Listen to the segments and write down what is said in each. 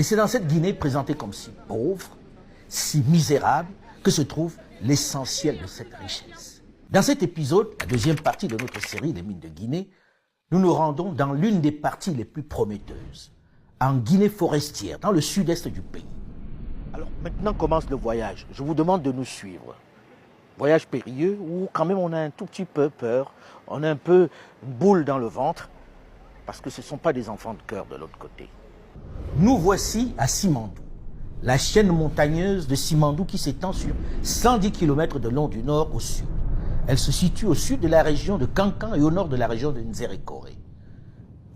Et c'est dans cette Guinée présentée comme si pauvre, si misérable, que se trouve l'essentiel de cette richesse. Dans cet épisode, la deuxième partie de notre série des mines de Guinée, nous nous rendons dans l'une des parties les plus prometteuses, en Guinée forestière, dans le sud-est du pays. Alors maintenant commence le voyage. Je vous demande de nous suivre. Voyage périlleux où quand même on a un tout petit peu peur, on a un peu une boule dans le ventre, parce que ce ne sont pas des enfants de cœur de l'autre côté. Nous voici à Simandou, la chaîne montagneuse de Simandou qui s'étend sur 110 km de long du nord au sud. Elle se situe au sud de la région de Kankan et au nord de la région de Nzérékoré.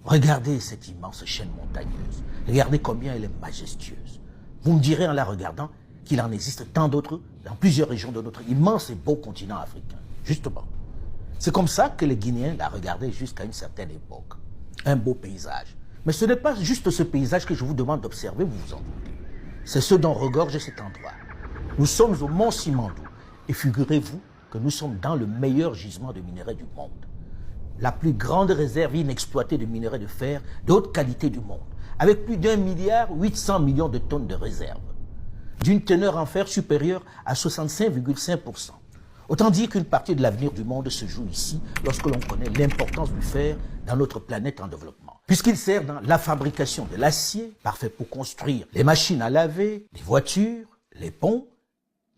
Regardez cette immense chaîne montagneuse. Regardez combien elle est majestueuse. Vous me direz en la regardant qu'il en existe tant d'autres dans plusieurs régions de notre immense et beau continent africain. Justement. C'est comme ça que les Guinéens la regardaient jusqu'à une certaine époque. Un beau paysage. Mais ce n'est pas juste ce paysage que je vous demande d'observer, vous vous en doutez. C'est ce dont regorge cet endroit. Nous sommes au Mont Simandou. Et figurez-vous que nous sommes dans le meilleur gisement de minerais du monde. La plus grande réserve inexploitée de minerais de fer de haute qualité du monde, avec plus d'1,8 milliard de tonnes de réserves, d'une teneur en fer supérieure à 65,5%. Autant dire qu'une partie de l'avenir du monde se joue ici lorsque l'on connaît l'importance du fer dans notre planète en développement. Puisqu'il sert dans la fabrication de l'acier, parfait pour construire les machines à laver, les voitures, les ponts,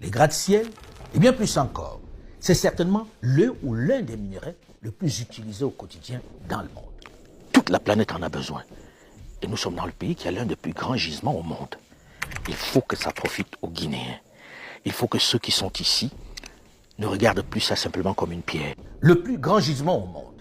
les gratte-ciel et bien plus encore. C'est certainement le ou l'un des minerais le plus utilisé au quotidien dans le monde. Toute la planète en a besoin. Et nous sommes dans le pays qui a l'un des plus grands gisements au monde. Il faut que ça profite aux Guinéens. Il faut que ceux qui sont ici ne regardent plus ça simplement comme une pierre. Le plus grand gisement au monde,